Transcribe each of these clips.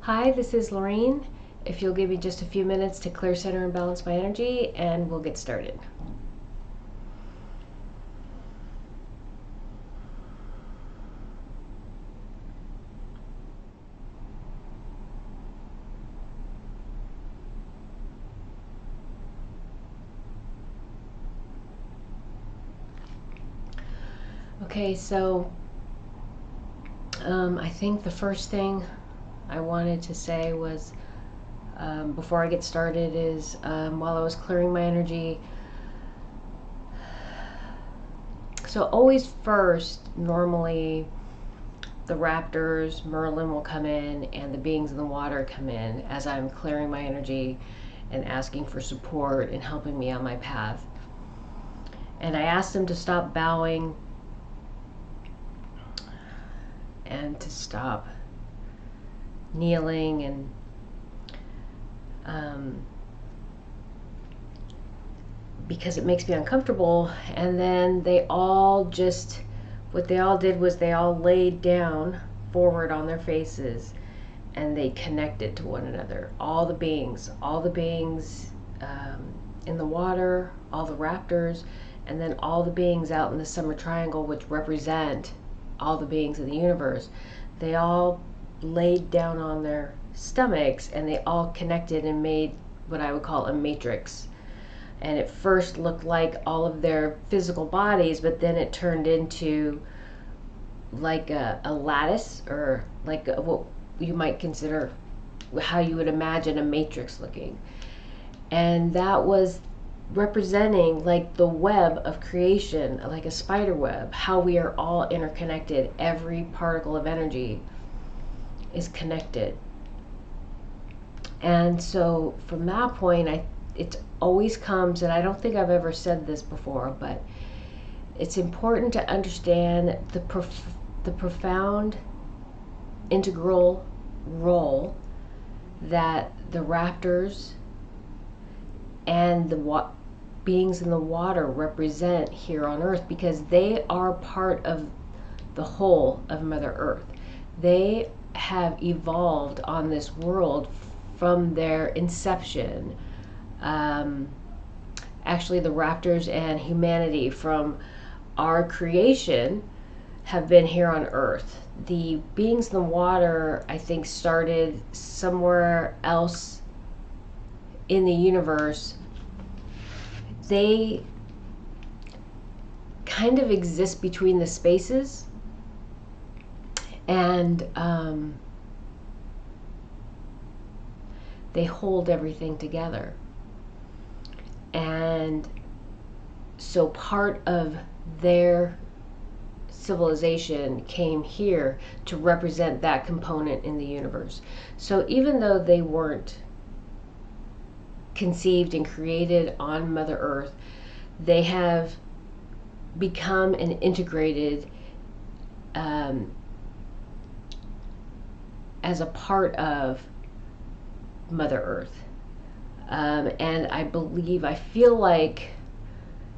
Hi, this is Lorraine. If you'll give me just a few minutes to clear, center, and balance my energy, and we'll get started. Okay, so I think the first thing I wanted to say was before I get started is while I was clearing my energy, so always first, normally the raptors, Merlin will come in, and the beings in the water come in as I'm clearing my energy and asking for support and helping me on my path. And I asked them to stop bowing and to stop kneeling and because it makes me uncomfortable. And then they all just, what they all did was they all laid down forward on their faces and they connected to one another. All the beings in the water, all the raptors, and then all the beings out in the summer triangle, which represent all the beings in the universe, they all laid down on their stomachs and they all connected and made what I would call a matrix. And it first looked like all of their physical bodies, but then it turned into like a lattice, or like what you might consider how you would imagine a matrix looking. And that was representing like the web of creation, like a spider web, how we are all interconnected. Every particle of energy is connected. And so from that point, it always comes, and I don't think I've ever said this before, but it's important to understand the profound integral role that the raptors and the beings in the water represent here on Earth, because they are part of the whole of Mother Earth. They have evolved on this world from their inception. Actually, the raptors and humanity from our creation have been here on Earth. The beings in the water, I think, started somewhere else in the universe. They kind of exist between the spaces, and they hold everything together. And so part of their civilization came here to represent that component in the universe. So even though they weren't conceived and created on Mother Earth, they have become an integrated as a part of Mother Earth. And I feel like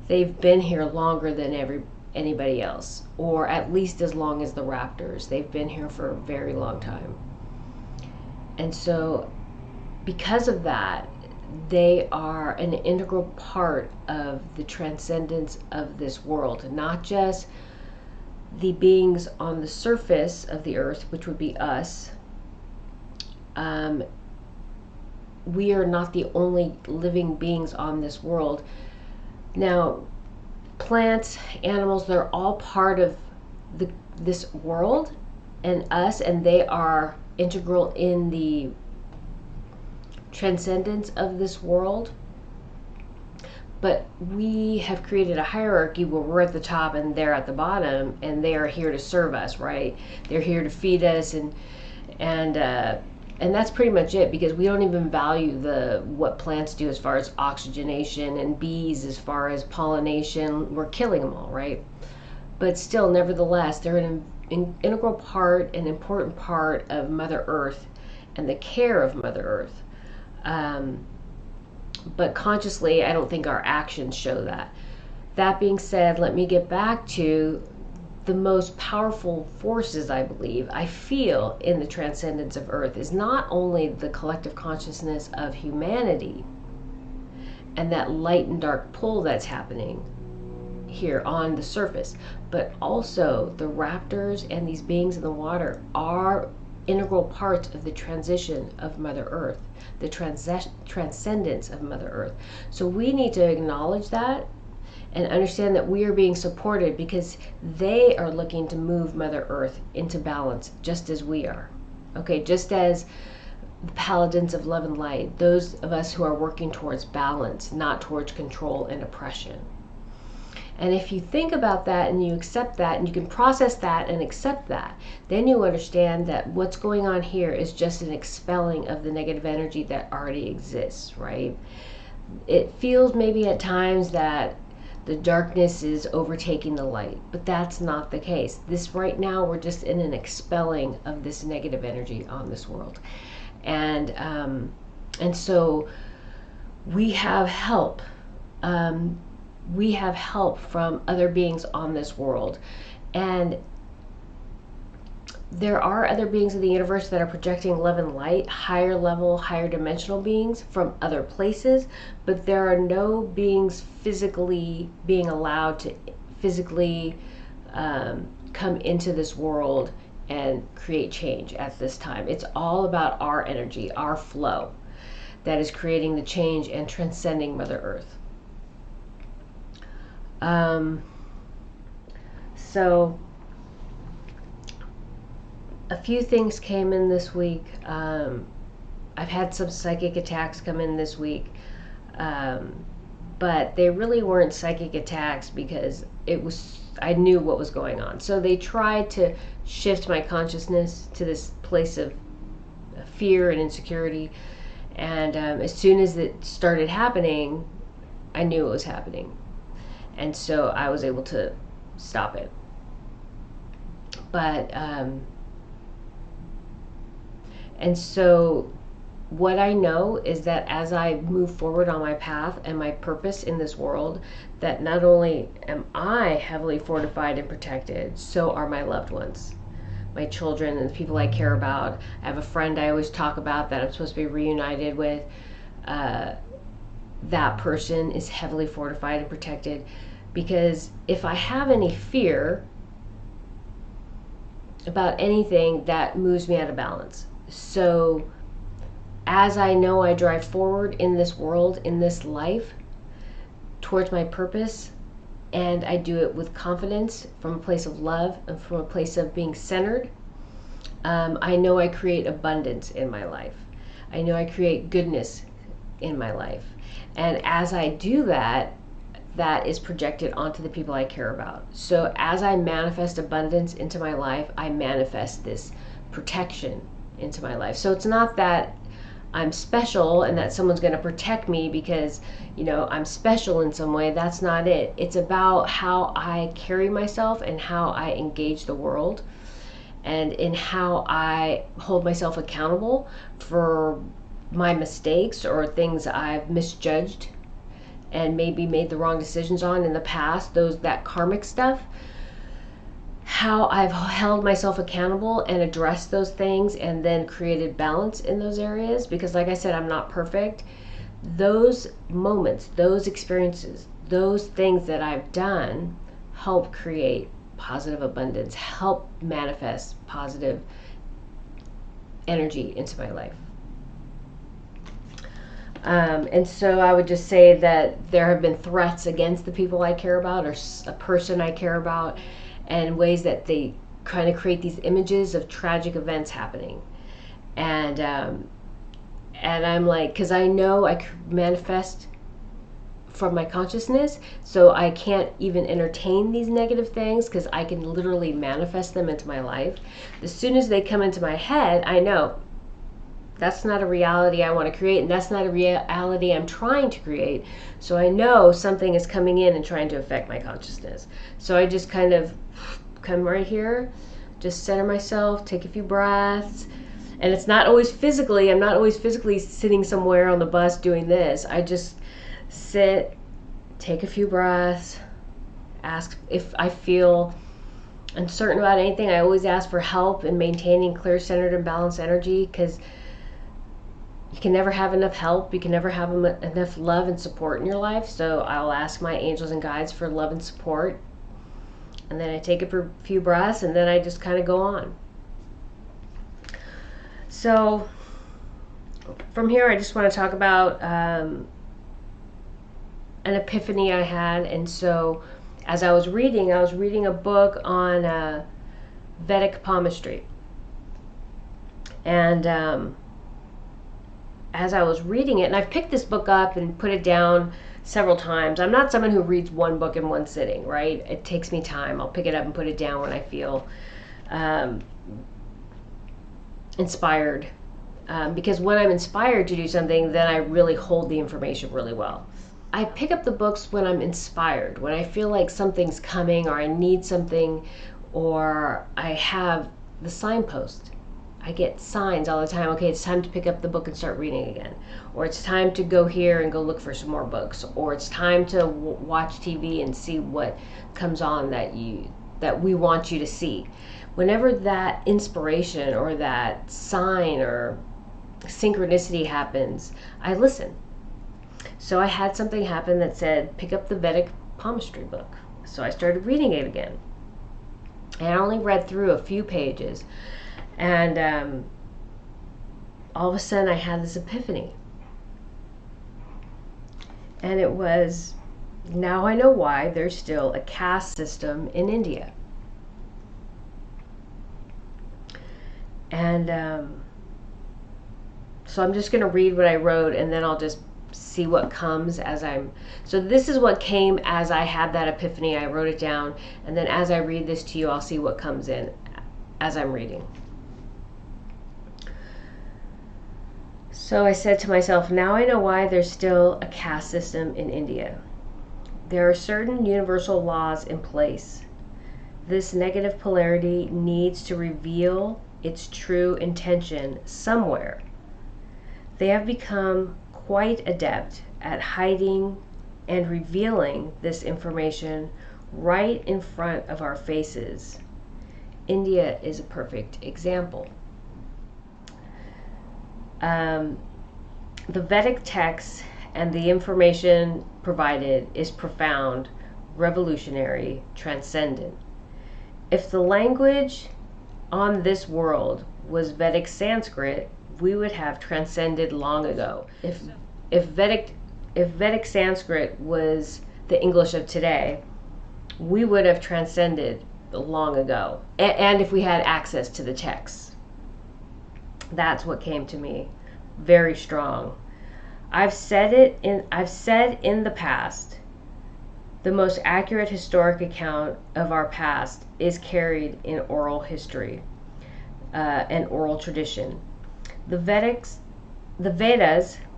they've been here longer than anybody else, or at least as long as the raptors. They've been here for a very long time. And so because of that, they are an integral part of the transcendence of this world, not just the beings on the surface of the earth, which would be us. We are not the only living beings on this world. Now, plants, animals, they're all part of this world and us, and they are integral in the transcendence of this world. But we have created a hierarchy where we're at the top and they're at the bottom, and they are here to serve us, right? They're here to feed us, and that's pretty much it, because we don't even value what plants do as far as oxygenation, and bees as far as pollination. We're killing them all, right? But still, nevertheless, they're an integral part, an important part of Mother Earth and the care of Mother Earth. But consciously, I don't think our actions show that. That being said, let me get back to the most powerful forces I believe I feel in the transcendence of Earth is not only the collective consciousness of humanity and that light and dark pull that's happening here on the surface, but also the raptors and these beings in the water are integral parts of the transition of Mother Earth, the transcendence of Mother Earth. So we need to acknowledge that and understand that we are being supported because they are looking to move Mother Earth into balance just as we are. Okay, just as the paladins of love and light, those of us who are working towards balance, not towards control and oppression. And if you think about that and you accept that and you can process that and accept that, then you understand that what's going on here is just an expelling of the negative energy that already exists, right? It feels maybe at times that the darkness is overtaking the light, but that's not the case. This right now, we're just in an expelling of this negative energy on this world. And so we have help. We have help from other beings on this world. And there are other beings in the universe that are projecting love and light, higher level, higher dimensional beings from other places, but there are no beings physically being allowed to physically come into this world and create change at this time. It's all about our energy, our flow, that is creating the change and transcending Mother Earth. So a few things came in this week. I've had some psychic attacks come in this week, but they really weren't psychic attacks because I knew what was going on. So they tried to shift my consciousness to this place of fear and insecurity. And as soon as it started happening, I knew it was happening. And so I was able to stop it. But, and so what I know is that as I move forward on my path and my purpose in this world, that not only am I heavily fortified and protected, so are my loved ones, my children and the people I care about. I have a friend I always talk about that I'm supposed to be reunited with. That person is heavily fortified and protected, because if I have any fear about anything, that moves me out of balance. So as I know I drive forward in this world, in this life, towards my purpose, and I do it with confidence from a place of love and from a place of being centered, I know I create abundance in my life. I know I create goodness in my life. And as I do that, that is projected onto the people I care about. So as I manifest abundance into my life, I manifest this protection into my life. So it's not that I'm special and that someone's going to protect me because, you know, I'm special in some way. That's not it. It's about how I carry myself and how I engage the world, and in how I hold myself accountable for my mistakes or things I've misjudged and maybe made the wrong decisions on in the past, that karmic stuff. How I've held myself accountable and addressed those things and then created balance in those areas, because like I said, I'm not perfect. Those moments, those experiences, those things that I've done help create positive abundance, help manifest positive energy into my life. And so I would just say that there have been threats against the people I care about or a person I care about, and ways that they kind of create these images of tragic events happening. And I'm like, because I know I manifest from my consciousness, so I can't even entertain these negative things because I can literally manifest them into my life. As soon as they come into my head, I know that's not a reality I want to create, and that's not a reality I'm trying to create. So I know something is coming in and trying to affect my consciousness. So I just kind of come right here, just center myself, take a few breaths. And it's not always physically, I'm not always physically sitting somewhere on the bus doing this. I just sit, take a few breaths, ask if I feel uncertain about anything, I always ask for help in maintaining clear, centered, and balanced energy, because you can never have enough help. You can never have enough love and support in your life. So I'll ask my angels and guides for love and support. And then I take it for a few breaths, and then I just kind of go on. So from here, I just want to talk about an epiphany I had. And so as I was reading a book on Vedic palmistry. And as I was reading it, and I've picked this book up and put it down several times. I'm not someone who reads one book in one sitting, right? It takes me time. I'll pick it up and put it down when I feel inspired. Because when I'm inspired to do something, then I really hold the information really well. I pick up the books when I'm inspired, when I feel like something's coming, or I need something, or I have the signpost. I get signs all the time. Okay, it's time to pick up the book and start reading again. Or it's time to go here and go look for some more books. Or it's time to watch TV and see what comes on that we want you to see. Whenever that inspiration or that sign or synchronicity happens, I listen. So I had something happen that said, pick up the Vedic palmistry book. So I started reading it again. And I only read through a few pages. And all of a sudden I had this epiphany. And it was, now I know why there's still a caste system in India. And so I'm just going to read what I wrote, and then I'll just see what comes as so this is what came as I had that epiphany. I wrote it down, and then as I read this to you, I'll see what comes in as I'm reading. So I said to myself, now I know why there's still a caste system in India. There are certain universal laws in place. This negative polarity needs to reveal its true intention somewhere. They have become quite adept at hiding and revealing this information right in front of our faces. India is a perfect example. The Vedic text and the information provided is profound, revolutionary, transcendent. If the language on this world was Vedic Sanskrit, we would have transcended long ago. If Vedic Sanskrit was the English of today, we would have transcended long ago. And if we had access to the texts. That's what came to me very strong. I've said in the past, the most accurate historic account of our past is carried in oral history and oral tradition. The Vedas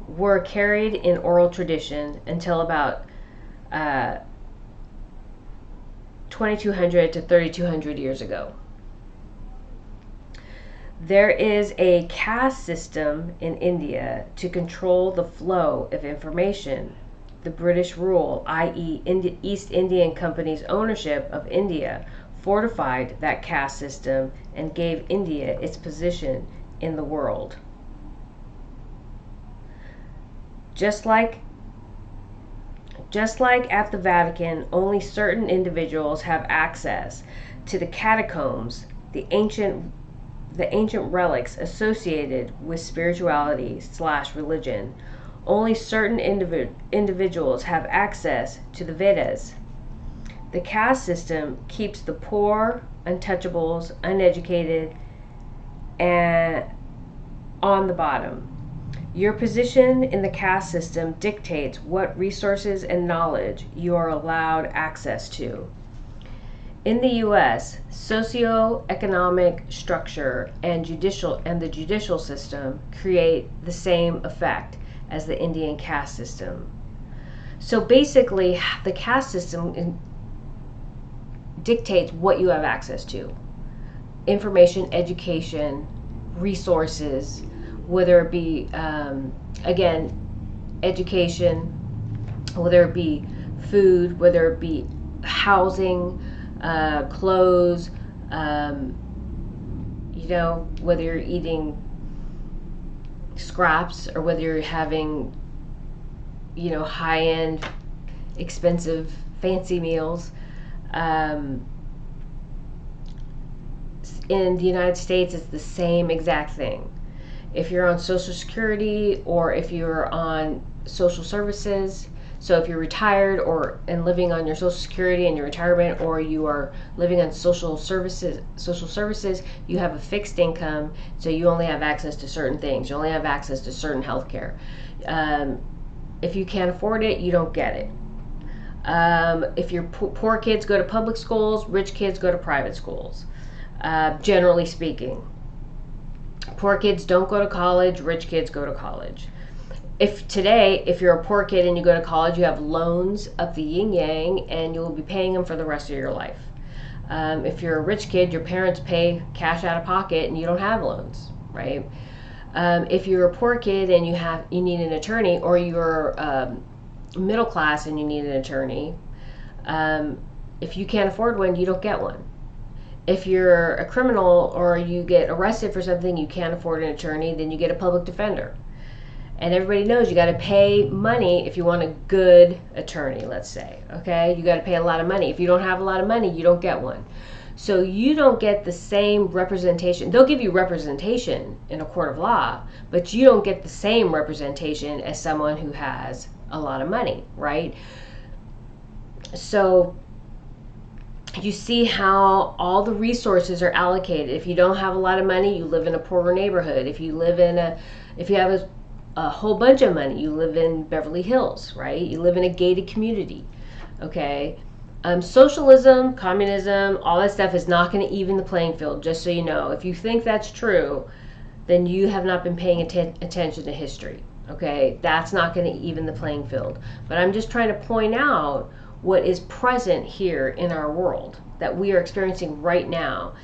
were carried in oral tradition until about 2200 to 3200 years ago. There is a caste system in India to control the flow of information. The British rule, i.e. East Indian Company's ownership of India, fortified that caste system and gave India its position in the world. Just like at the Vatican, only certain individuals have access to the catacombs, the ancient relics associated with spirituality/religion. Only certain individuals have access to the Vedas. The caste system keeps the poor, untouchables, uneducated, and on the bottom. Your position in the caste system dictates what resources and knowledge you are allowed access to. In the U.S., socio-economic structure and the judicial system create the same effect as the Indian caste system. So basically, the caste system dictates what you have access to. Information, education, resources, whether it be, again, education, whether it be food, whether it be housing, clothes, You know, whether you're eating scraps or whether you're having, you know, high-end, expensive, fancy meals. In the United States, it's the same exact thing. If you're on Social Security or if you're on social services, so if you're retired and living on your Social Security and your retirement, or you are living on social services, you have a fixed income, so you only have access to certain things. You only have access to certain health care. If you can't afford it, you don't get it. If your poor kids go to public schools, rich kids go to private schools. Generally speaking, poor kids don't go to college, rich kids go to college. If you're a poor kid and you go to college, you have loans of the yin yang and you'll be paying them for the rest of your life. If you're a rich kid, your parents pay cash out of pocket and you don't have loans, right? If you're a poor kid and you need an attorney, or you're middle class and you need an attorney, if you can't afford one, you don't get one. If you're a criminal or you get arrested for something, you can't afford an attorney, then you get a public defender. And everybody knows you got to pay money if you want a good attorney, let's say, okay? You got to pay a lot of money. If you don't have a lot of money, you don't get one. So you don't get the same representation. They'll give you representation in a court of law, but you don't get the same representation as someone who has a lot of money, right? So you see how all the resources are allocated. If you don't have a lot of money, you live in a poorer neighborhood. If you have a whole bunch of money, you live in Beverly Hills, right? You live in a gated community, okay? Socialism, communism, all that stuff is not going to even the playing field, just so you know. If you think that's true, then you have not been paying attention to history, okay? That's not going to even the playing field. But I'm just trying to point out what is present here in our world that we are experiencing right now.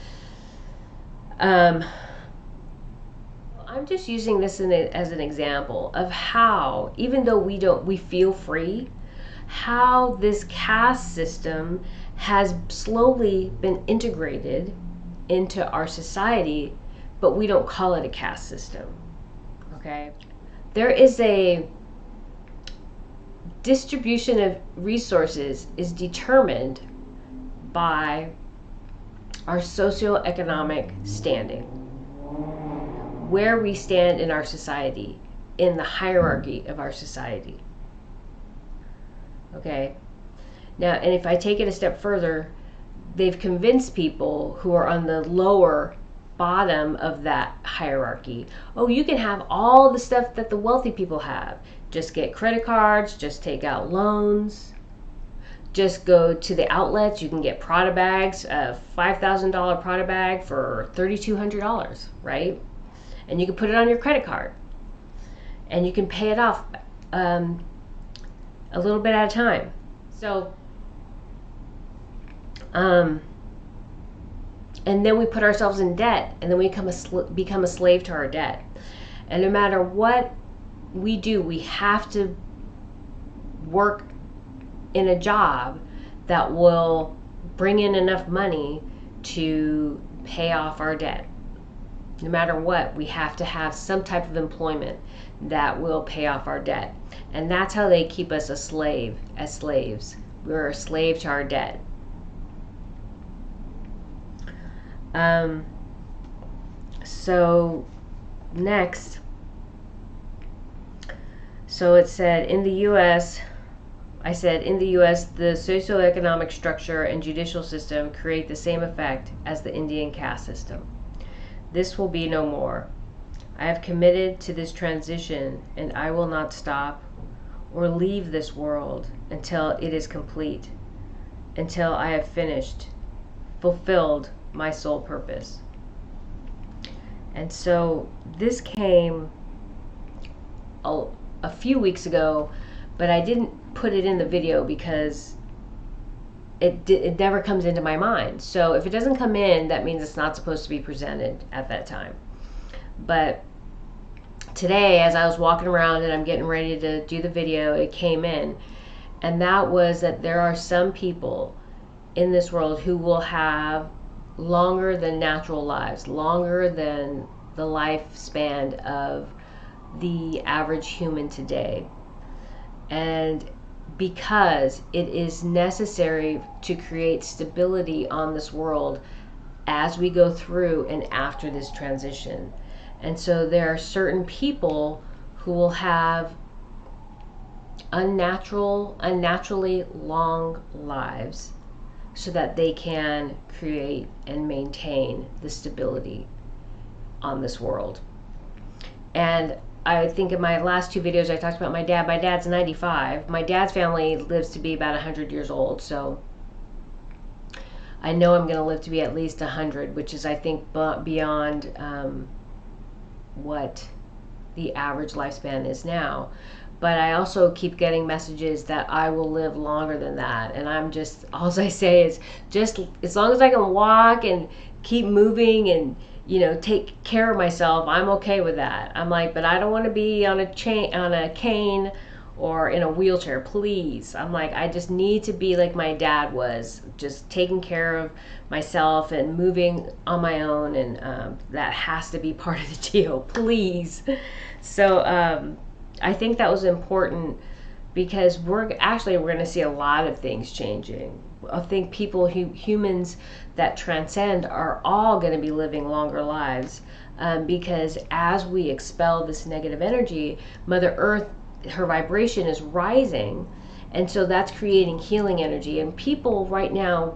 I'm just using this as an example of how, even though we feel free, how this caste system has slowly been integrated into our society, but we don't call it a caste system, okay? There is a distribution of resources is determined by our socioeconomic standing, where we stand in our society, in the hierarchy of our society. Okay? Now, and if I take it a step further, they've convinced people who are on the lower bottom of that hierarchy, oh, you can have all the stuff that the wealthy people have. Just get credit cards, just take out loans, just go to the outlets. You can get Prada bags, a $5,000 Prada bag for $3,200, right? And you can put it on your credit card. And you can pay it off a little bit at a time. So, and then we put ourselves in debt, and then we become a slave to our debt. And no matter what we do, we have to work in a job that will bring in enough money to pay off our debt. No matter what, we have to have some type of employment that will pay off our debt. And that's how they keep us a slave, as slaves. We're a slave to our debt. So next, so it said in the U.S., I said in the U.S. the socioeconomic structure and judicial system create the same effect as the Indian caste system. This will be no more. I have committed to this transition, and I will not stop or leave this world until it is complete, until I have fulfilled my sole purpose. And so this came a few weeks ago, but I didn't put it in the video because it never comes into my mind. So if it doesn't come in, that means it's not supposed to be presented at that time. But today, as I was walking around and I'm getting ready to do the video, it came in. And that was that there are some people in this world who will have longer than natural lives, longer than the lifespan of the average human today. And because it is necessary to create stability on this world as we go through and after this transition. And so there are certain people who will have unnaturally long lives so that they can create and maintain the stability on this world. And I think in my last two videos I talked about my dad. My dad's 95. My dad's family lives to be about 100 years old, so I know I'm going to live to be at least 100, which is, I think, beyond what the average lifespan is now. But I also keep getting messages that I will live longer than that. And I'm just, all I say is, just as long as I can walk and keep moving and, you know, take care of myself, I'm okay with that. I'm like, but I don't want to be on a cane or in a wheelchair, please. I'm like, I just need to be like my dad was, just taking care of myself and moving on my own. And that has to be part of the deal, please. So, I think that was important because we're going to see a lot of things changing. I think humans that transcend are all going to be living longer lives because as we expel this negative energy, Mother Earth, her vibration is rising, and so that's creating healing energy. And people right now,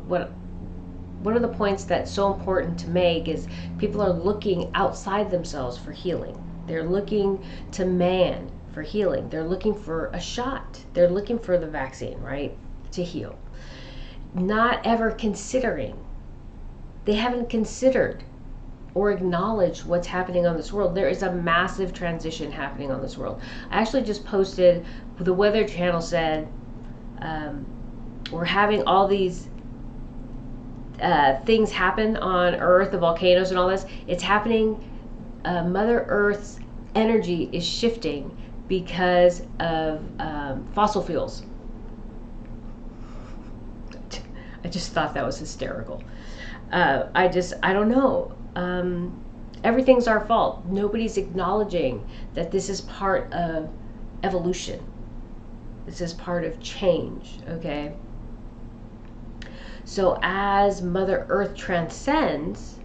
one of the points that's so important to make is people are looking outside themselves for healing. They're looking to man for healing. They're looking for a shot. They're looking for the vaccine, right, to heal. Not ever considering. They haven't considered or acknowledged what's happening on this world. There is a massive transition happening on this world. I actually just posted, the Weather Channel said, we're having all these things happen on Earth, the volcanoes and all this. It's happening. Mother Earth's energy is shifting because of fossil fuels. I just thought that was hysterical. I don't know. Everything's our fault. Nobody's acknowledging that this is part of evolution. This is part of change, okay? So as Mother Earth transcends,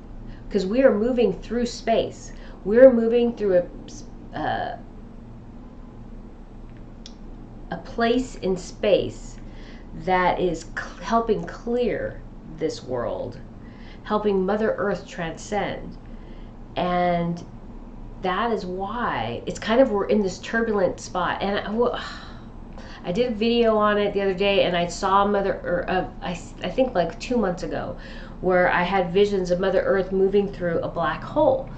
because we are moving through space, we're moving through a place in space that is helping clear this world, helping Mother Earth transcend. And that is why it's kind of, we're in this turbulent spot. And I did a video on it the other day, and I saw I think like 2 months ago, where I had visions of Mother Earth moving through a black hole.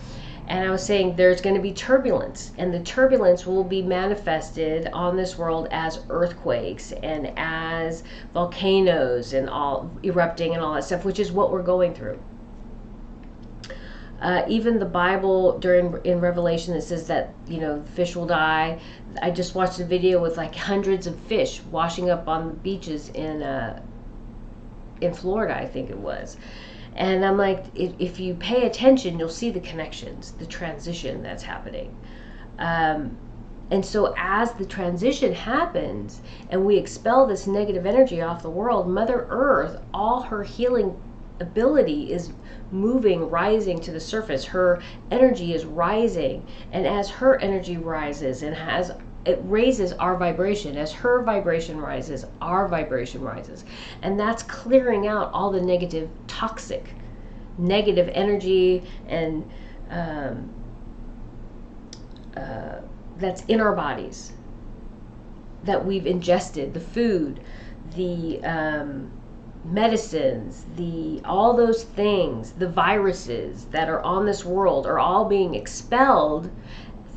And I was saying there's going to be turbulence, and the turbulence will be manifested on this world as earthquakes and as volcanoes and all erupting and all that stuff, which is what we're going through. Even the Bible in Revelation, it says that, you know, fish will die. I just watched a video with like hundreds of fish washing up on the beaches in Florida, I think it was. And I'm like, if you pay attention, you'll see the connections, the transition that's happening. And so as the transition happens and we expel this negative energy off the world, Mother Earth, all her healing ability is moving, rising to the surface. Her energy is rising. And as her energy rises and it raises our vibration. As her vibration rises, our vibration rises. And that's clearing out all the negative energy and that's in our bodies that we've ingested, the food, the medicines, all those things, the viruses that are on this world are all being expelled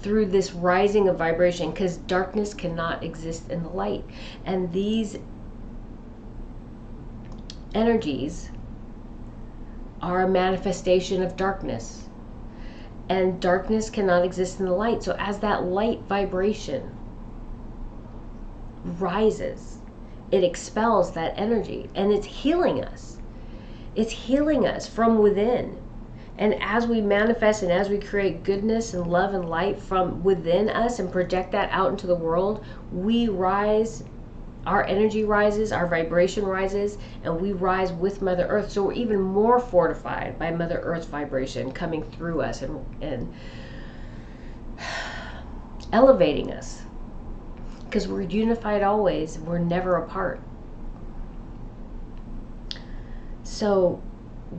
through this rising of vibration, because darkness cannot exist in the light. And these energies are a manifestation of darkness, and darkness cannot exist in the light. So as that light vibration rises, it expels that energy, and it's healing us. It's healing us from within. And as we manifest and as we create goodness and love and light from within us and project that out into the world, we rise, our energy rises, our vibration rises, and we rise with Mother Earth. So we're even more fortified by Mother Earth's vibration coming through us and elevating us. Because we're unified always, we're never apart. So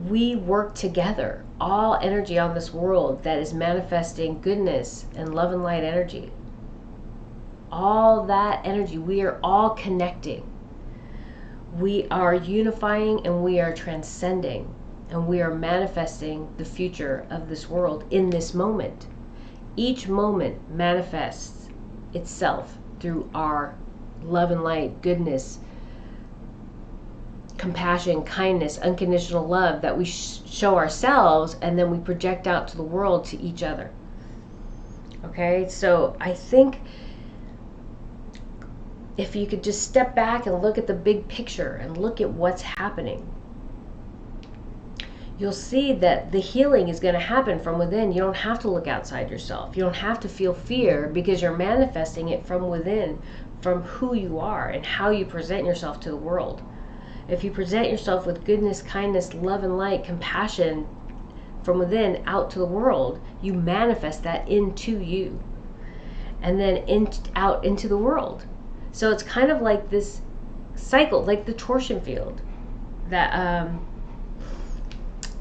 we work together, all energy on this world that is manifesting goodness and love and light energy. All that energy, we are all connecting. We are unifying and we are transcending, and we are manifesting the future of this world in this moment. Each moment manifests itself through our love and light, goodness, compassion, kindness, unconditional love that we show ourselves, and then we project out to the world, to each other. Okay, so I think if you could just step back and look at the big picture and look at what's happening, you'll see that the healing is going to happen from within. You don't have to look outside yourself. You don't have to feel fear, because you're manifesting it from within, from who you are and how you present yourself to the world. If you present yourself with goodness, kindness, love and light, compassion from within out to the world, you manifest that into you and then out into the world. So it's kind of like this cycle, like the torsion field that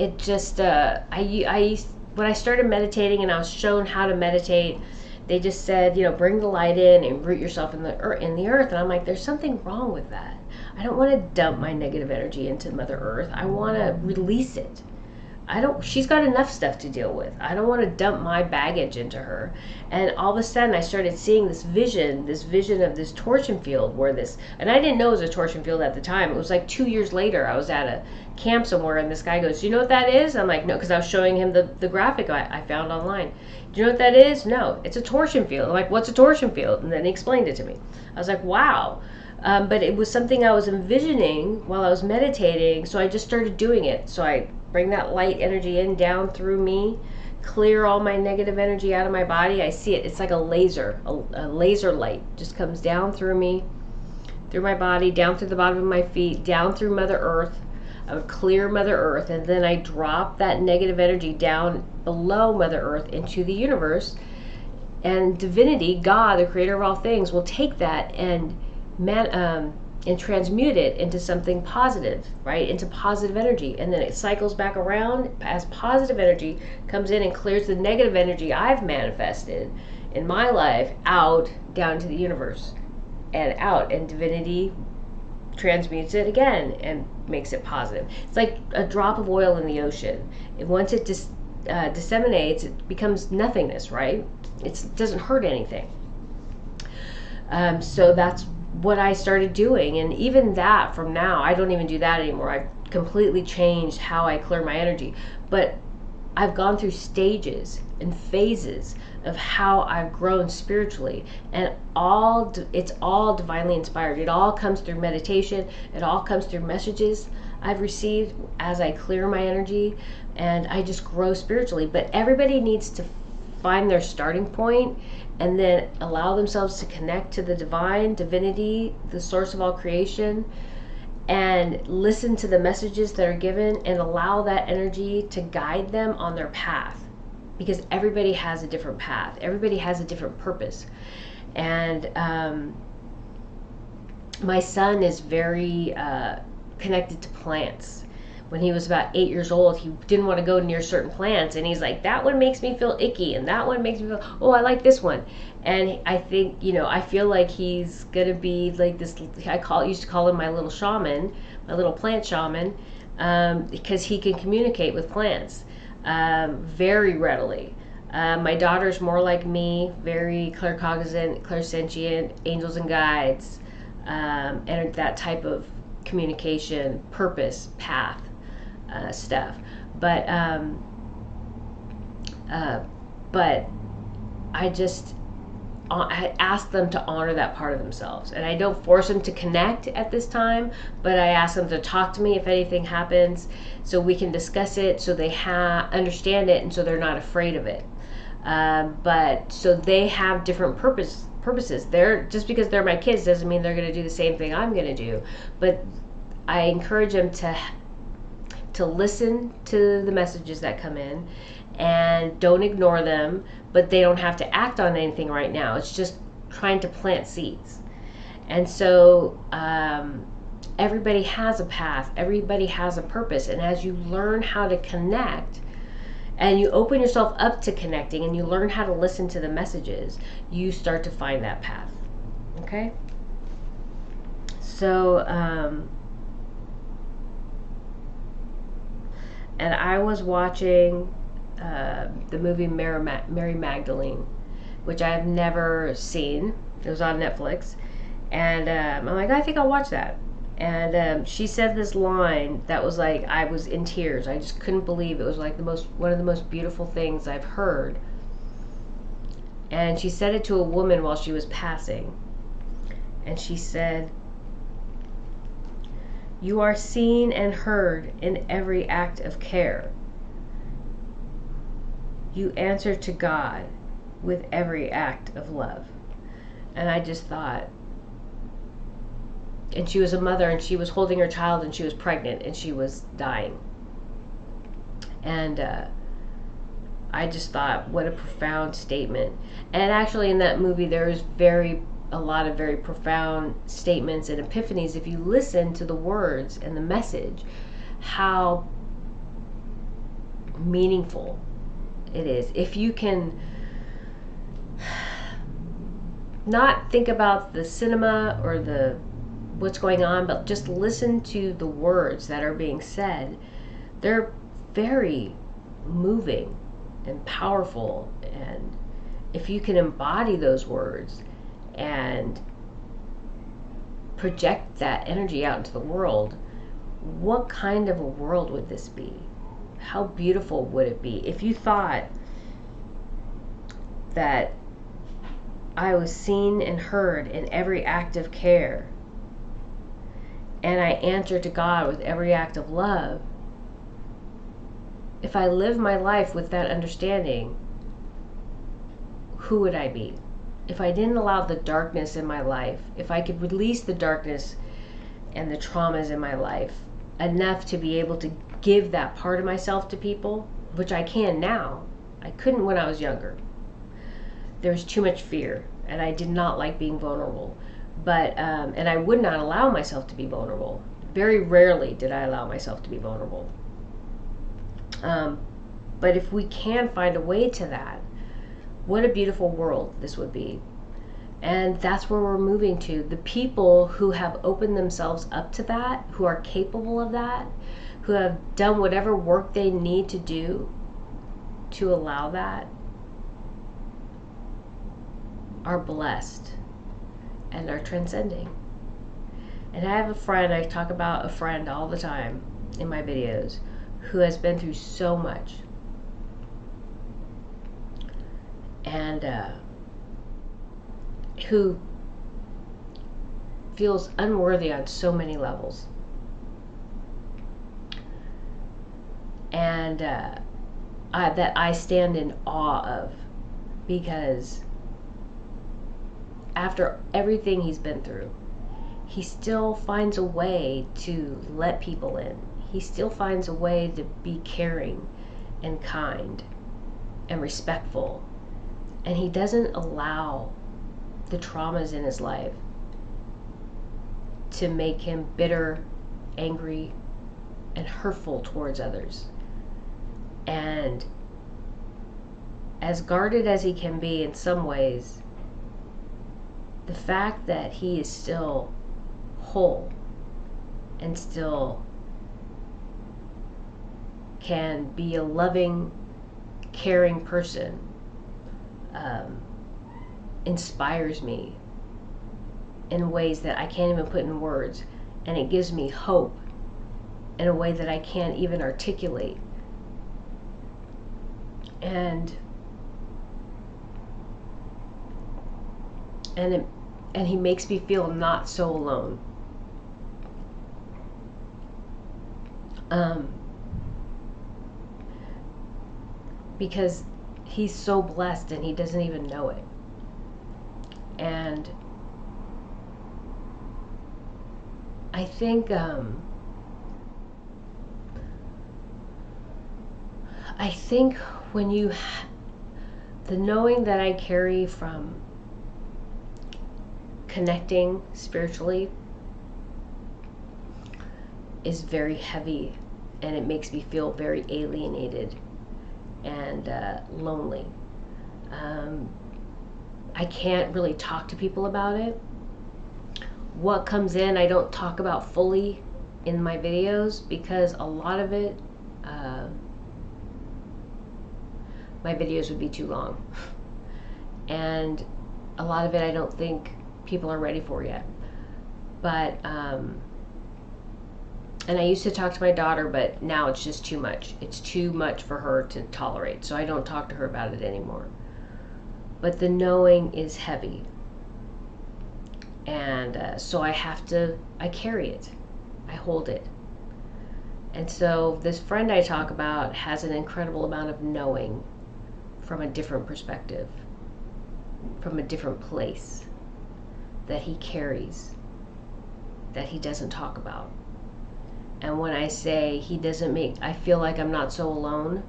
it just I when I started meditating and I was shown how to meditate, they just said, you know, bring the light in and root yourself in the earth. And I'm like, there's something wrong with that. I don't want to dump my negative energy into Mother Earth. I want to release it. She's got enough stuff to deal with. I don't want to dump my baggage into her. And all of a sudden I started seeing this vision of this torsion field and I didn't know it was a torsion field at the time. It was like 2 years later. I was at a camp somewhere and this guy goes, do you know what that is? I'm like, no, because I was showing him the graphic I found online. Do you know what that is? No, it's a torsion field. I'm like, what's a torsion field? And then he explained it to me. I was like, wow. But it was something I was envisioning while I was meditating, so I just started doing it. So I bring that light energy in, down through me, clear all my negative energy out of my body. I see it. It's like a laser light just comes down through me, through my body, down through the bottom of my feet, down through Mother Earth. I would clear Mother Earth, and then I drop that negative energy down below Mother Earth into the universe. And divinity, God, the creator of all things, will take that and transmute it into something positive, right? Into positive energy. And then it cycles back around as positive energy comes in and clears the negative energy I've manifested in my life out down to the universe and out. And divinity transmutes it again and makes it positive. It's like a drop of oil in the ocean. And once it disseminates, it becomes nothingness, right? It doesn't hurt anything. So that's what I started doing. And even that, from now, I don't even do that anymore. I've completely changed how I clear my energy. But I've gone through stages and phases of how I've grown spiritually, and it's all divinely inspired. It all comes through meditation. It all comes through messages I've received as I clear my energy, and I just grow spiritually. But everybody needs to find their starting point and then allow themselves to connect to the divinity, the source of all creation, and listen to the messages that are given and allow that energy to guide them on their path. Because everybody has a different path. Everybody has a different purpose. And my son is very connected to plants. When he was about 8 years old, he didn't want to go near certain plants, and he's like, that one makes me feel icky, and that one makes me feel, oh, I like this one. And I think, I feel like he's gonna be like this. Used to call him my little shaman, my little plant shaman, because he can communicate with plants very readily. My daughter's more like me, very claircognizant, clairsentient, angels and guides, and that type of communication, purpose, path stuff. But I ask them to honor that part of themselves. And I don't force them to connect at this time, but I ask them to talk to me if anything happens, so we can discuss it, so they understand it, and so they're not afraid of it. But so they have different purposes. Just because they're my kids doesn't mean they're going to do the same thing I'm going to do. But I encourage them to listen to the messages that come in, and don't ignore them, but they don't have to act on anything right now. It's just trying to plant seeds. And so everybody has a path, everybody has a purpose, and as you learn how to connect, and you open yourself up to connecting, and you learn how to listen to the messages, you start to find that path. Okay? So, and I was watching the movie Mary Magdalene, which I've never seen. It was on Netflix. And I'm like, I think I'll watch that. And she said this line that was like, I was in tears. I just couldn't believe it. Was like one of the most beautiful things I've heard. And she said it to a woman while she was passing. And she said, "You are seen and heard in every act of care. You answer to God with every act of love." And I just thought, and she was a mother, and she was holding her child, and she was pregnant, and she was dying. And I just thought, what a profound statement. And actually in that movie there is a lot of very profound statements and epiphanies if you listen to the words and the message, how meaningful it is. If you can not think about the cinema or the what's going on, but just listen to the words that are being said, they're very moving and powerful. And if you can embody those words and project that energy out into the world, what kind of a world would this be? How beautiful would it be if you thought that I was seen and heard in every act of care, and I answer to God with every act of love? If I live my life with that understanding, who would I be? If I didn't allow the darkness in my life, if I could release the darkness and the traumas in my life enough to be able to give that part of myself to people, which I can now. I couldn't when I was younger. There was too much fear, and I did not like being vulnerable. But and I would not allow myself to be vulnerable. Very rarely did I allow myself to be vulnerable. But if we can find a way to that, what a beautiful world this would be. And that's where we're moving to. The people who have opened themselves up to that, who are capable of that, who have done whatever work they need to do to allow that, are blessed and are transcending. And I have a friend, I talk about a friend all the time in my videos, who has been through so much. And who feels unworthy on so many levels. And that I stand in awe of, because after everything he's been through, he still finds a way to let people in. He still finds a way to be caring and kind and respectful. And he doesn't allow the traumas in his life to make him bitter, angry, and hurtful towards others. And as guarded as he can be in some ways, the fact that he is still whole and still can be a loving, caring person inspires me in ways that I can't even put in words, and it gives me hope in a way that I can't even articulate. And and he makes me feel not so alone. Because he's so blessed and he doesn't even know it. And I think when you the knowing that I carry from connecting spiritually is very heavy, and it makes me feel very alienated and lonely. I can't really talk to people about it. What comes in, I don't talk about fully in my videos, because a lot of it, my videos would be too long. And a lot of it I don't think people are ready for yet. But, and I used to talk to my daughter, but now it's just too much. It's too much for her to tolerate, so I don't talk to her about it anymore. But the knowing is heavy. And so I carry it. I hold it. And so this friend I talk about has an incredible amount of knowing from a different perspective, from a different place, that he carries, that he doesn't talk about. And when I say I feel like I'm not so alone,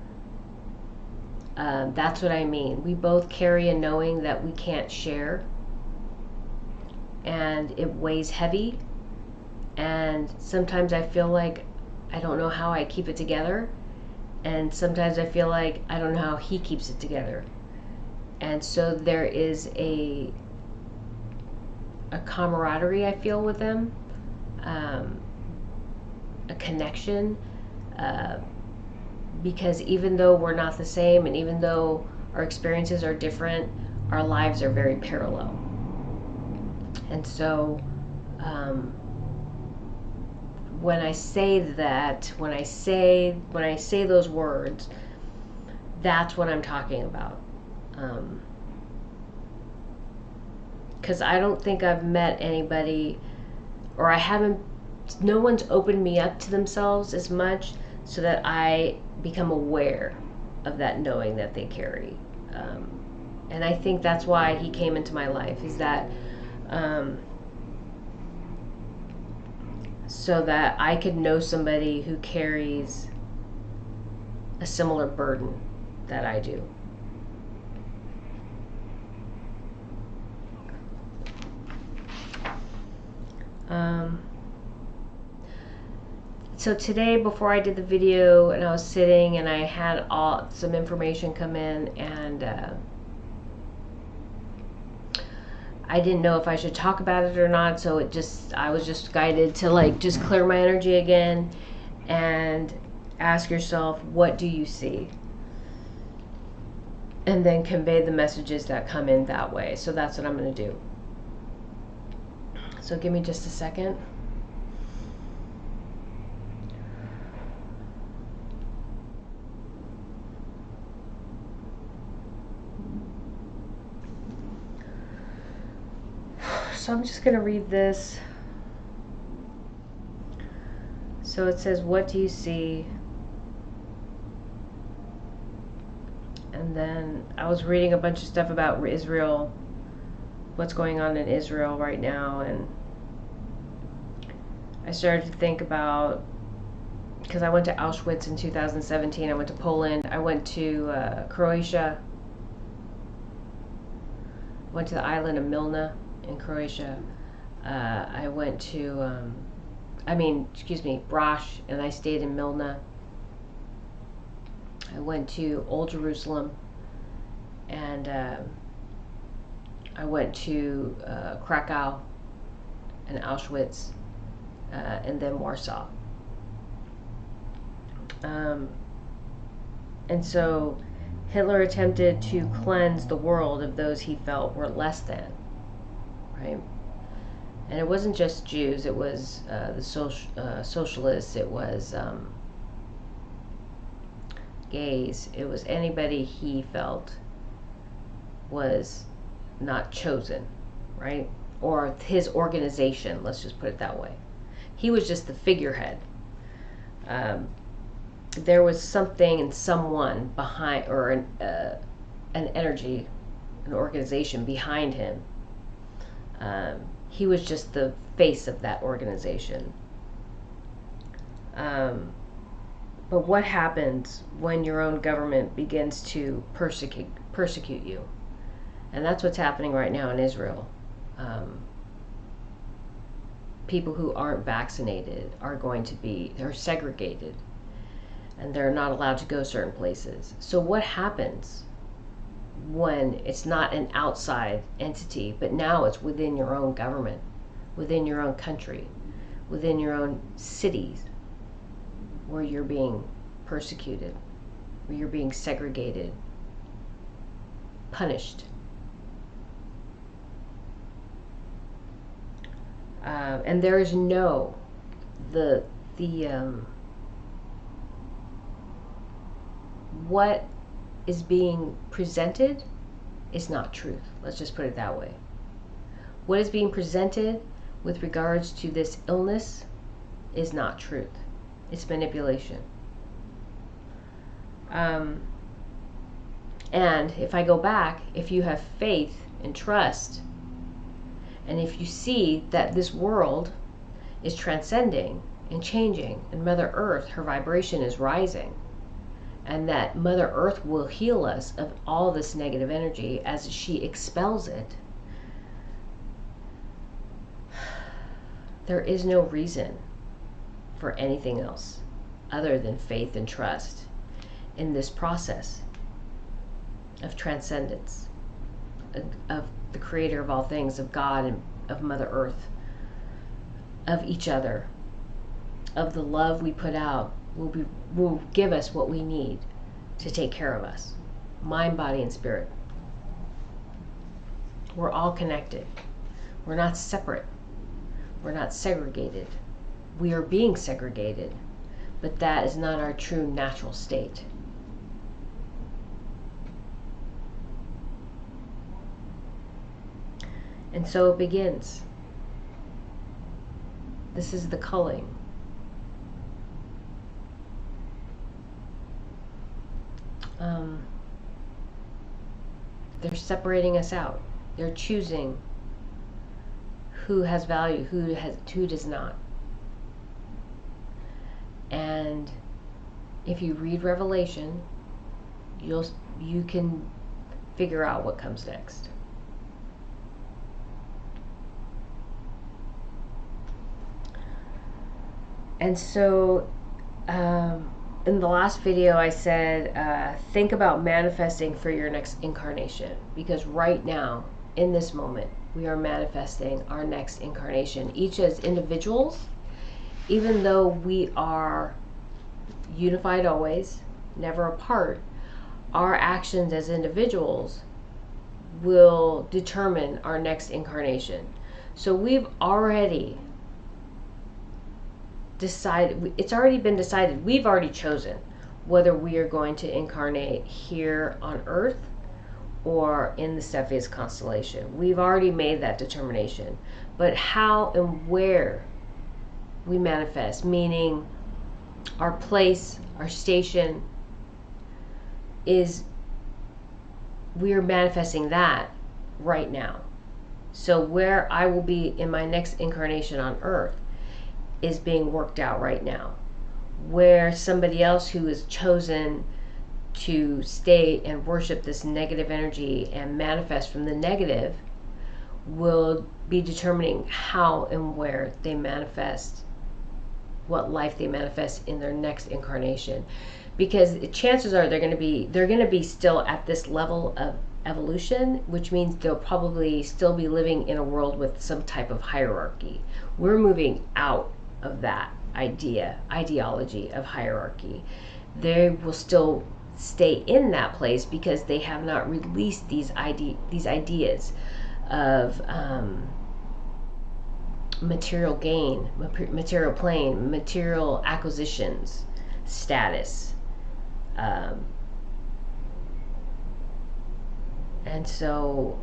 that's what I mean. We both carry a knowing that we can't share, and it weighs heavy, and sometimes I feel like I don't know how I keep it together, and sometimes I feel like I don't know how he keeps it together. And so there is a camaraderie I feel with them, a connection, because even though we're not the same, and even though our experiences are different, our lives are very parallel. And so when I say those words, that's what I'm talking about. Because I don't think I've met anybody, or no one's opened me up to themselves as much, so that I become aware of that knowing that they carry. And I think that's why he came into my life, is that so that I could know somebody who carries a similar burden that I do. So today, before I did the video, and I was sitting and I had some information come in, and I didn't know if I should talk about it or not, so I was just guided to just clear my energy again and ask yourself, what do you see? And then convey the messages that come in that way. So that's what I'm going to do. So give me just a second. So I'm just going to read this. So it says, what do you see? And then I was reading a bunch of stuff about Israel, what's going on in Israel right now, and I started to think about, because I went to Auschwitz in 2017, I went to Poland, I went to Croatia, went to the island of Milna in Croatia. I went to, Brash, and I stayed in Milna. I went to Old Jerusalem, and I went to Krakow and Auschwitz, and then Warsaw. And so Hitler attempted to cleanse the world of those he felt were less than, right? And it wasn't just Jews, it was the socialists, it was gays, it was anybody he felt was not chosen, right? Or his organization, let's just put it that way. He was just the figurehead. There was something and someone behind, or an energy, an organization behind him. He was just the face of that organization. But what happens when your own government begins to persecute you? And that's what's happening right now in Israel. People who aren't vaccinated they're segregated, and they're not allowed to go certain places. So what happens when it's not an outside entity, but now it's within your own government, within your own country, within your own cities, where you're being persecuted, where you're being segregated, punished? And there is what is being presented is not truth. Let's just put it that way. What is being presented with regards to this illness is not truth. It's manipulation. And if I go back, if you have faith and trust, and if you see that this world is transcending and changing, and Mother Earth, her vibration is rising, and that Mother Earth will heal us of all this negative energy as she expels it, there is no reason for anything else other than faith and trust in this process of transcendence, of the creator of all things, of God and of Mother Earth, of each other, of the love we put out will give us what we need to take care of us, mind, body, and spirit. We're all connected. We're not separate. We're not segregated. We are being segregated, but that is not our true natural state. And so it begins. This is the culling. They're separating us out. They're choosing who has value, who does not. And if you read Revelation, you can figure out what comes next. And so in the last video I said, think about manifesting for your next incarnation, because right now, in this moment, we are manifesting our next incarnation, each as individuals. Even though we are unified always, never apart, our actions as individuals will determine our next incarnation. So we've already decided, it's already been decided, we've already chosen whether we are going to incarnate here on Earth or in the Cepheus constellation. We've already made that determination. But how and where we manifest, meaning our place, our station, we are manifesting that right now. So where I will be in my next incarnation on Earth is being worked out right now. Where somebody else who has chosen to stay and worship this negative energy and manifest from the negative will be determining how and where they manifest, what life they manifest in their next incarnation. Because chances are they're going to be still at this level of evolution, which means they'll probably still be living in a world with some type of hierarchy. We're moving out of that ideology of hierarchy. They will still stay in that place because they have not released these ideas of material gain, material plane, material acquisitions, status. And so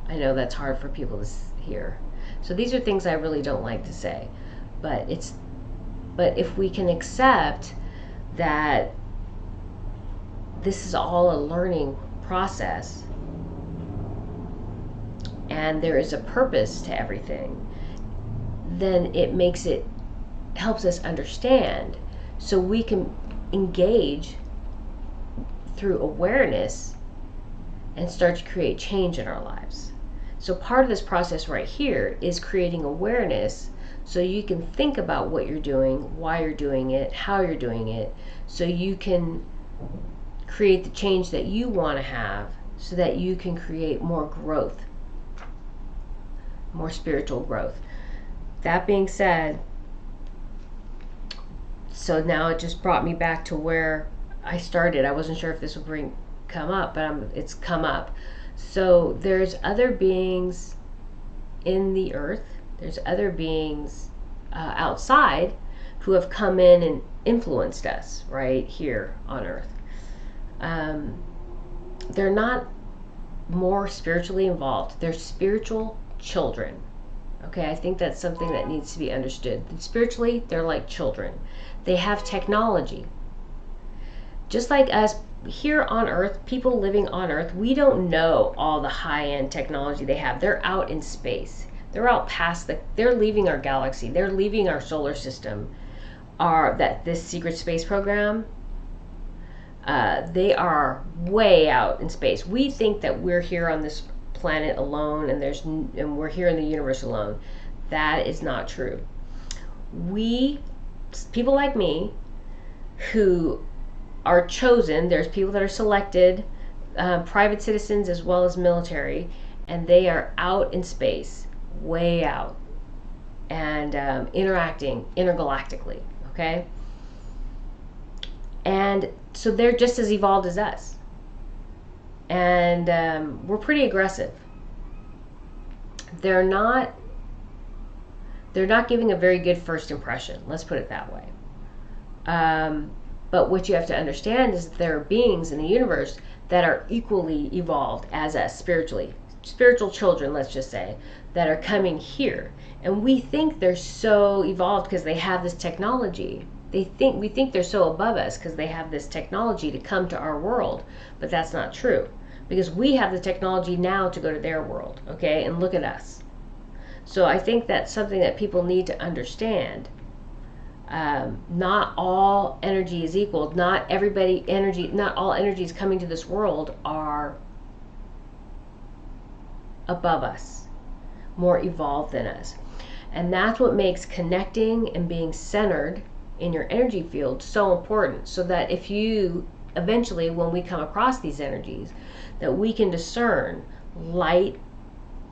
I know that's hard for people to hear. So these are things I really don't like to say, but if we can accept that this is all a learning process and there is a purpose to everything, then it helps us understand, so we can engage through awareness and start to create change in our lives. So part of this process right here is creating awareness, so you can think about what you're doing, why you're doing it, how you're doing it, so you can create the change that you want to have, so that you can create more growth, more spiritual growth. That being said, so now it just brought me back to where I started. I wasn't sure if this would come up, but it's come up. So there's other beings in the earth. There's other beings outside who have come in and influenced us right here on earth. They're not more spiritually involved. They're spiritual children. Okay, I think that's something that needs to be understood. Spiritually, they're like children. They have technology. Just like us here on earth, people living on earth, we don't know all the high-end technology they have. They're out in space. They're out past they're leaving our galaxy. They're leaving our solar system. This secret space program, they are way out in space. We think that we're here on this planet alone, and we're here in the universe alone. That is not true. People like me, who are chosen, there's people that are selected, private citizens as well as military, and they are out in space, way out, and interacting intergalactically, okay? And so they're just as evolved as us. And we're pretty aggressive. They're not giving a very good first impression, let's put it that way. But what you have to understand is that there are beings in the universe that are equally evolved as us spiritually. Spiritual children, let's just say, that are coming here. And we think they're so evolved because they have this technology. We think they're so above us because they have this technology to come to our world. But that's not true. Because we have the technology now to go to their world, okay? And look at us. So I think that's something that people need to understand. Not all energy is equal. Not all energies coming to this world are above us, more evolved than us. And that's what makes connecting and being centered in your energy field so important, so that if you eventually, when we come across these energies, that we can discern light.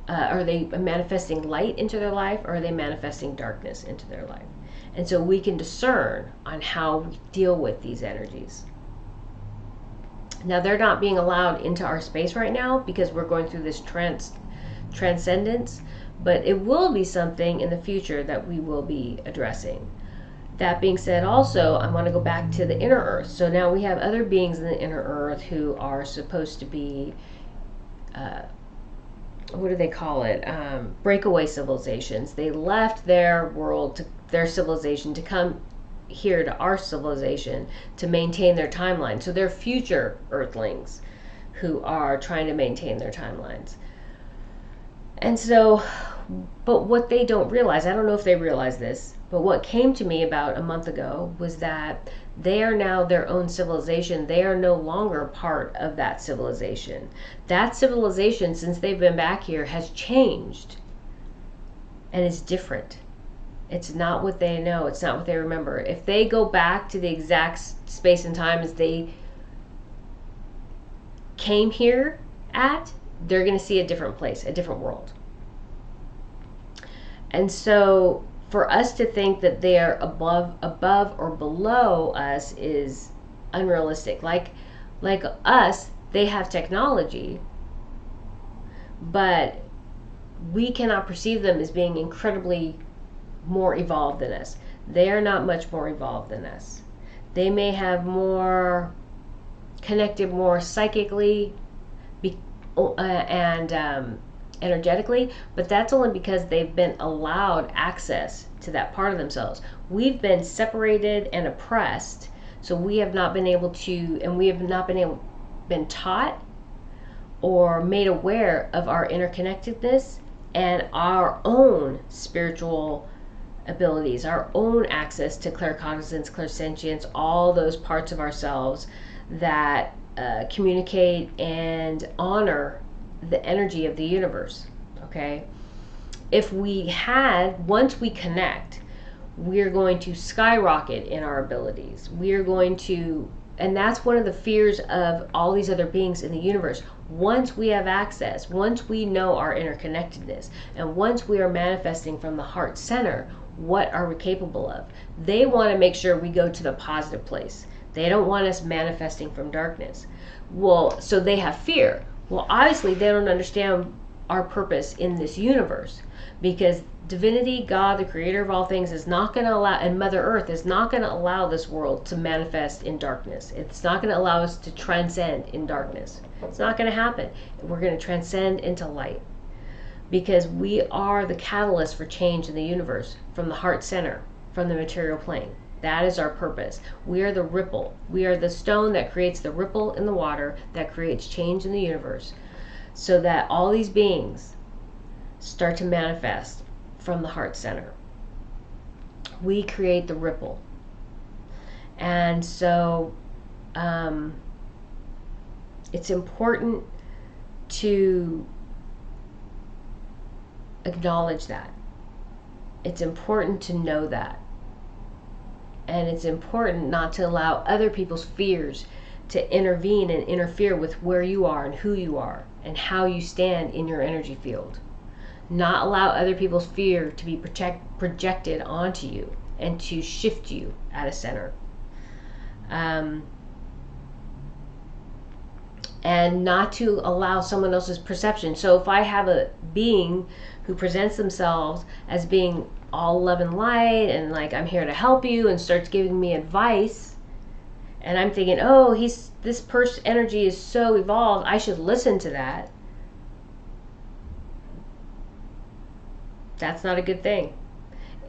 Are they manifesting light into their life, or are they manifesting darkness into their life? And so we can discern on how we deal with these energies. Now, they're not being allowed into our space right now because we're going through this transcendence, but it will be something in the future that we will be addressing. That being said, also, I want to go back to the inner earth. So now we have other beings in the inner earth who are supposed to be, what do they call it? Breakaway civilizations. They left their world, their civilization, to come here to our civilization to maintain their timeline. So they're future earthlings who are trying to maintain their timelines. And so, but what they don't realize, I don't know if they realize this, but what came to me about a month ago was that they are now their own civilization. They are no longer part of that civilization. That civilization, since they've been back here, has changed and is different. It's not what they know. It's not what they remember. If they go back to the exact space and time as they came here at, they're going to see a different place, a different world. And so for us to think that they are above or below us is unrealistic. Like us, they have technology, but we cannot perceive them as being incredibly more evolved than us. They are not much more evolved than us. They may have more connected more psychically and energetically, but that's only because they've been allowed access to that part of themselves. We've been separated and oppressed, so we have not been able to, and we have not been taught or made aware of our interconnectedness and our own spiritual abilities, our own access to claircognizance, clairsentience, all those parts of ourselves that communicate and honor the energy of the universe. Okay, if we had, once we connect, we're going to skyrocket in our abilities. We're going to, and that's one of the fears of all these other beings in the universe. Once we have access, once we know our interconnectedness, and once we are manifesting from the heart center, what are we capable of? They want to make sure we go to the positive place. They don't want us manifesting from darkness. Well, so they have fear. Well, obviously they don't understand our purpose in this universe, because divinity, God, the creator of all things, is not going to allow, and Mother Earth is not going to allow this world to manifest in darkness. It's not going to allow us to transcend in darkness. It's not going to happen. We're going to transcend into light, because we are the catalyst for change in the universe from the heart center, from the material plane. That is our purpose. We are the ripple. We are the stone that creates the ripple in the water that creates change in the universe, so that all these beings start to manifest from the heart center. We create the ripple. And so it's important to acknowledge that. It's important to know that. And it's important not to allow other people's fears to intervene and interfere with where you are and who you are and how you stand in your energy field. Not allow other people's fear to be projected onto you and to shift you at a center. And not to allow someone else's perception. So if I have a being who presents themselves as being all love and light and like, I'm here to help you, and starts giving me advice, and I'm thinking, oh, this person's energy is so evolved, I should listen to that. That's not a good thing.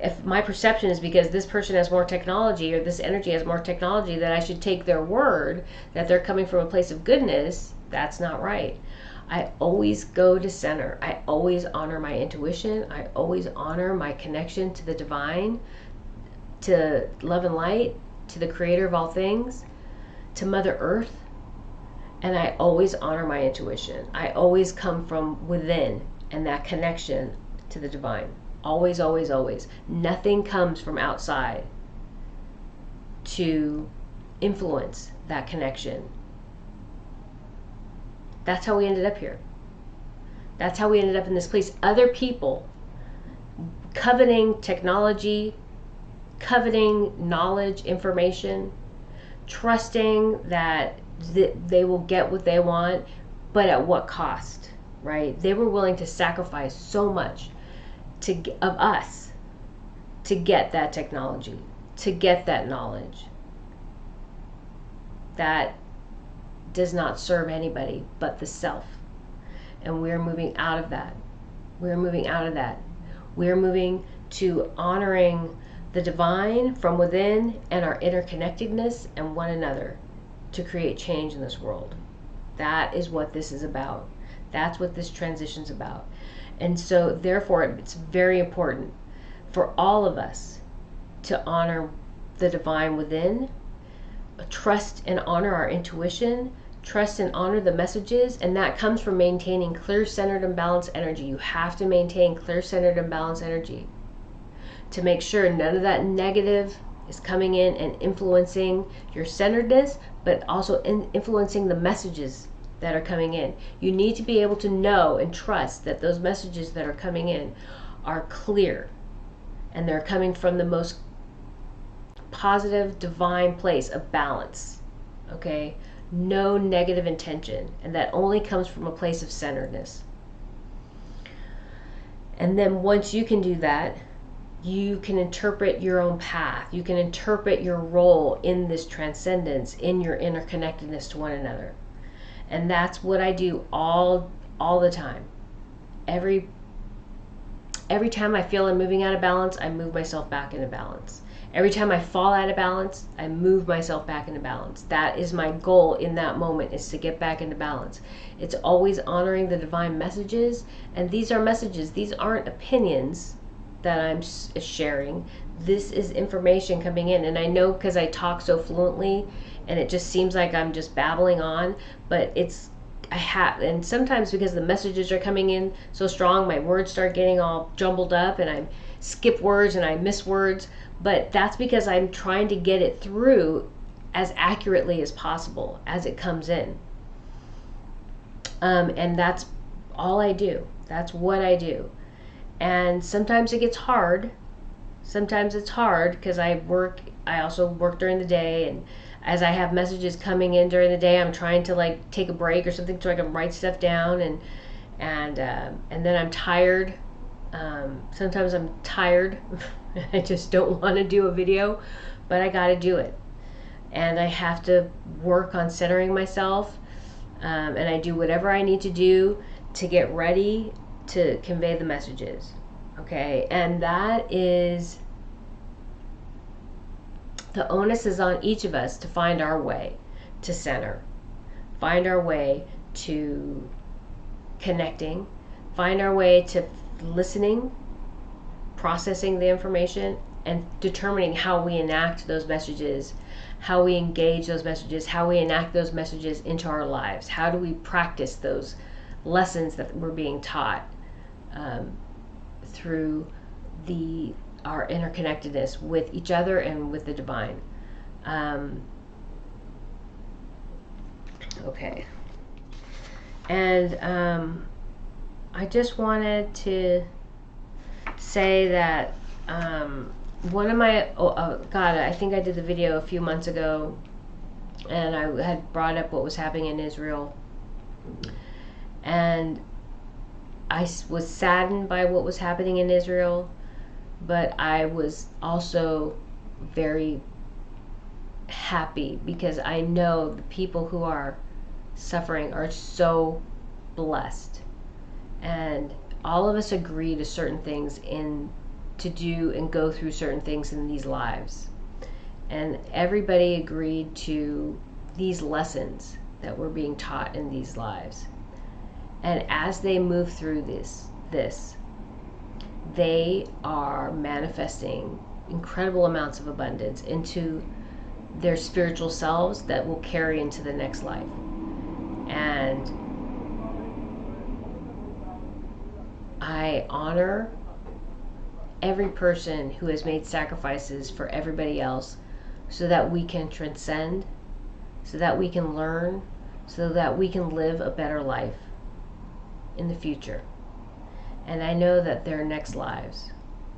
If my perception is because this person has more technology, or this energy has more technology, that I should take their word that they're coming from a place of goodness, that's not right. I always go to center. I always honor my intuition. I always honor my connection to the divine, to love and light, to the creator of all things, to Mother Earth. And I always honor my intuition. I always come from within and that connection to the divine. Always, always, always. Nothing comes from outside to influence that connection. That's how we ended up here. That's how we ended up in this place. Other people coveting technology, coveting knowledge, information, trusting that they will get what they want, but at what cost, right? They were willing to sacrifice so much of us to get that technology, to get that knowledge. That does not serve anybody but the self. And we're moving out of that. We're moving out of that. We're moving to honoring the divine from within and our interconnectedness and one another to create change in this world. That is what this is about. That's what this transition's about. And so therefore it's very important for all of us to honor the divine within, trust and honor our intuition, trust and honor the messages, and that comes from maintaining clear-centered and balanced energy. You have to maintain clear-centered and balanced energy to make sure none of that negative is coming in and influencing your centeredness, but also influencing the messages that are coming in. You need to be able to know and trust that those messages that are coming in are clear and they're coming from the most positive, divine place of balance. Okay? No negative intention, and that only comes from a place of centeredness. And then once you can do that, you can interpret your own path. You can interpret your role in this transcendence, in your interconnectedness to one another. And that's what I do all the time. every time I feel I'm moving out of balance, I move myself back into balance. Every time I fall out of balance, I move myself back into balance. That is my goal in that moment, is to get back into balance. It's always honoring the divine messages. And these are messages. These aren't opinions that I'm sharing. This is information coming in. And I know, because I talk so fluently and it just seems like I'm just babbling on, but and sometimes because the messages are coming in so strong, my words start getting all jumbled up and I skip words and I miss words. But that's because I'm trying to get it through as accurately as possible as it comes in. And that's all I do. That's what I do. And sometimes it gets hard. Sometimes it's hard because I also work during the day, and as I have messages coming in during the day, I'm trying to like take a break or something so I can write stuff down, and then I'm tired. Sometimes I'm tired. I just don't want to do a video, but I got to do it. And I have to work on centering myself, and I do whatever I need to do to get ready to convey the messages. Okay, and that is, the onus is on each of us to find our way to center, find our way to connecting, find our way to listening, processing the information, and determining how we enact those messages, how we engage those messages, how we enact those messages into our lives. How do we practice those lessons that we're being taught through our interconnectedness with each other and with the divine. Okay. And I just wanted to say that one of my, God, I think I did the video a few months ago, and I had brought up what was happening in Israel. And I was saddened by what was happening in Israel, but I was also very happy because I know the people who are suffering are so blessed. And all of us agree to certain things to do and go through certain things in these lives. And everybody agreed to these lessons that were being taught in these lives. And as they move through this, they are manifesting incredible amounts of abundance into their spiritual selves that will carry into the next life. And I honor every person who has made sacrifices for everybody else so that we can transcend, so that we can learn, so that we can live a better life in the future. And I know that their next lives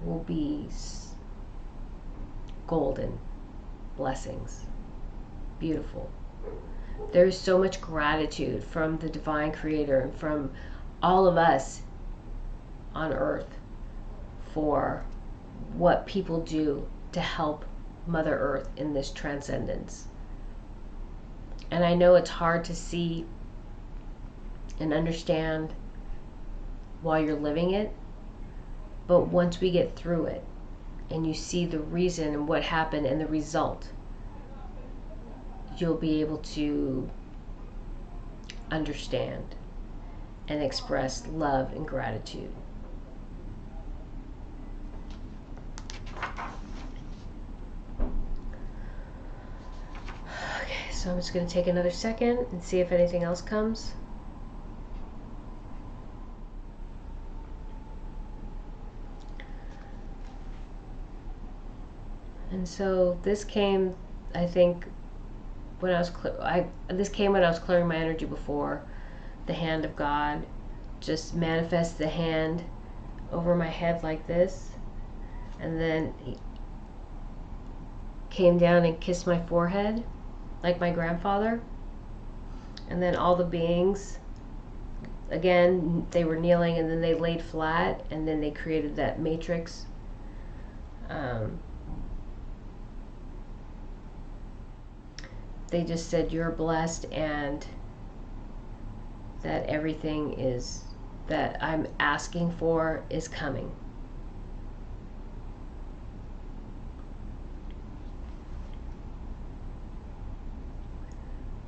will be golden blessings, beautiful. There's so much gratitude from the divine creator and from all of us on earth for what people do to help Mother Earth in this transcendence. And I know it's hard to see and understand while you're living it, but once we get through it and you see the reason and what happened and the result, you'll be able to understand and express love and gratitude. Okay, so I'm just going to take another second and see if anything else comes. And so this came, I think, when I was this came when I was clearing my energy before. The hand of God just manifests the hand over my head like this, and then he came down and kissed my forehead like my grandfather. And then all the beings, again, they were kneeling and then they laid flat and then they created that matrix. They just said, you're blessed, and that everything is that I'm asking for is coming.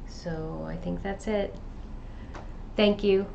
So I think that's it. Thank you.